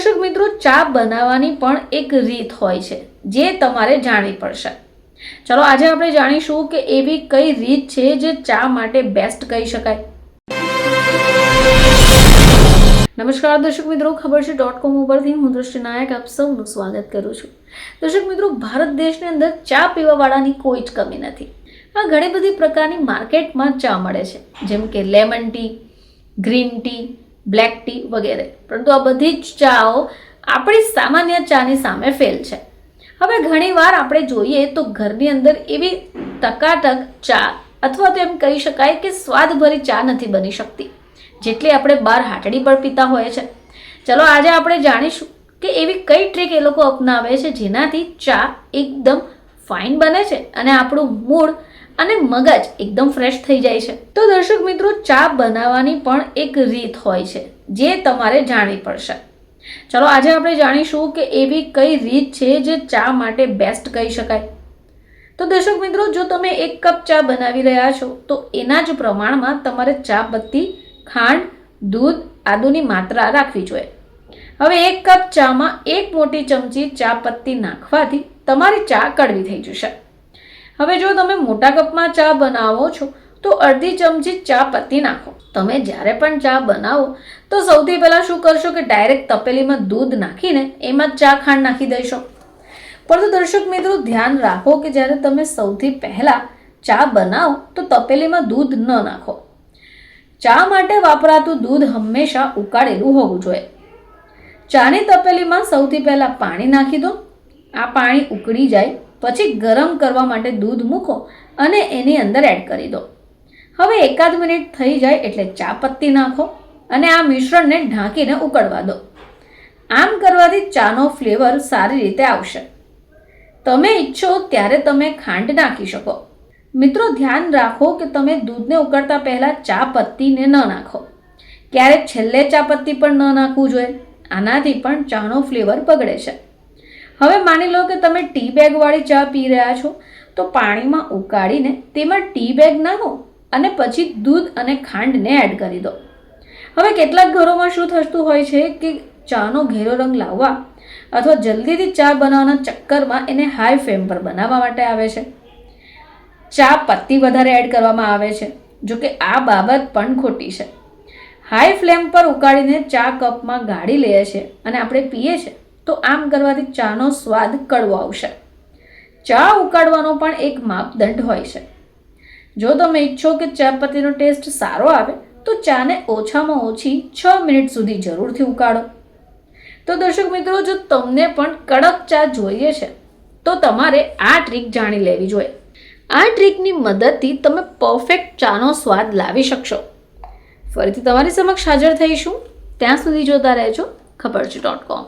દર્શક મિત્રો, ચા બનાવવાની પણ એક રીત હોય છે જે તમારે જાણવી પડશે. ચલો આજે આપણે જાણીશું કે એવી કઈ રીત છે જે ચા માટે બેસ્ટ કહી શકાય. નમસ્કાર દર્શક મિત્રો, ખબર છે .com ઉપરથી હું દૃષ્ટિ નાયક આપ સૌનું સ્વાગત કરું છું. દર્શક મિત્રો, ભારત દેશની અંદર ચા પીવાવાળાની કોઈ જ કમી નથી. આ ઘણી બધી પ્રકારની માર્કેટમાં ચા મળે છે, જેમ કે lemon tea, green tea, black tea વગેરે. પરંતુ આ બધી જ ચાઓ આપણી સામાન્ય ચાની સામે ફેલ છે. હવે ઘણીવાર આપણે જોઈએ તો ઘરની અંદર એવી ટકાટક ચા અથવા તો એમ કહી શકાય કે સ્વાદભરી ચા નથી બની શકતી જેટલી આપણે બહાર હાટડી પર પીતા હોય છે. ચલો આજે આપણે જાણીશું કે એવી કઈ ટ્રીક એ લોકો અપનાવે છે જેનાથી ચા એકદમ ફાઇન બને છે અને આપણું મૂડ અને મગજ એકદમ ફ્રેશ થઈ જાય છે. તો દર્શક મિત્રો, ચા બનાવવાની પણ એક રીત હોય છે જે તમારે જાણવી પડશે. ચલો આજે આપણે જાણીશું કે એવી કઈ રીત છે જે ચા માટે બેસ્ટ કહી શકાય. તો દર્શક મિત્રો, જો તમે 1 કપ ચા બનાવી રહ્યા છો તો એના જ પ્રમાણમાં તમારે ચા પત્તી, ખાંડ, દૂધ, આદુની માત્રા રાખવી જોઈએ. હવે 1 કપ ચામાં 1 મોટી ચમચી ચા પત્તી નાખવાથી તમારી ચા કડવી થઈ જશે. હવે જો તમે મોટા કપમાં ચા બનાવો છો તો અડધી ચમચી ચા પત્તી નાખો. તમે જ્યારે પણ ચા બનાવો તો સૌથી પહેલાં શું કરશો કે ડાયરેક્ટ તપેલીમાં દૂધ નાખીને એમાં ચા ખાંડ નાખી દઈશો. પરંતુ દર્શક મિત્રો, ધ્યાન રાખો કે જ્યારે તમે સૌથી પહેલાં ચા બનાવો તો તપેલીમાં દૂધ ન નાખો. ચા માટે વાપરાતું દૂધ હંમેશા ઉકાળેલું હોવું જોઈએ. ચાની તપેલીમાં સૌથી પહેલાં પાણી નાખી દો. આ પાણી ઉકળી જાય પછી ગરમ કરવા માટે દૂધ મૂકો અને એની અંદર એડ કરી દો. હવે 1 મિનિટ થઈ જાય એટલે ચા પત્તી નાખો અને આ મિશ્રણને ઢાંકીને ઉકળવા દો. આમ કરવાથી ચાનો ફ્લેવર સારી રીતે આવશે. તમે ઈચ્છો ત્યારે તમે ખાંડ નાખી શકો. મિત્રો, ધ્યાન રાખો કે તમે દૂધને ઉકળતા પહેલાં ચા પત્તીને ન નાખો. ક્યારેક છેલ્લે ચા પત્તી પણ ન નાખવું જોઈએ. આનાથી પણ ચાનો ફ્લેવર બગડે છે. હવે માની લો કે તમે ટી બેગ વાળી ચા પી રહ્યા છો તો પાણીમાં ઉકાળીને તેમાં ટી બેગ નાખો અને પછી દૂધ અને ખાંડને એડ કરી દો. હવે કેટલાક ઘરોમાં શું થતું હોય છે કે ચાનો ઘેરો રંગ લાવવા અથવા જલ્દીથી ચા બનાવવાના ચક્કરમાં એને હાઈ ફ્લેમ પર બનાવવા માટે આવે છે. ચા પત્તી વધારે એડ કરવામાં આવે છે. જો કે આ બાબત પણ ખોટી છે. હાઈ ફ્લેમ પર ઉકાળીને ચા કપમાં ગાળી લે છે અને આપણે પીએ છીએ તો આમ કરવાથી ચાનો સ્વાદ કડવો આવશે. ચા ઉકાળવાનો પણ એક માપદંડ હોય છે. જો તમે ઈચ્છો કે ચા પત્તીનો ટેસ્ટ સારો આવે તો ચાને ઓછામાં ઓછી 6 મિનિટ સુધી જરૂરથી ઉકાળો. તો દર્શક મિત્રો, જો તમને પણ કડક ચા જોઈએ છે તો તમારે આ ટ્રીક જાણી લેવી જોઈએ. આ ટ્રીકની મદદથી તમે પરફેક્ટ ચાનો સ્વાદ લાવી શકશો. ફરીથી તમારી સમક્ષ હાજર થઈશું. ત્યાં સુધી જોતા રહેજો ખબર છે .com.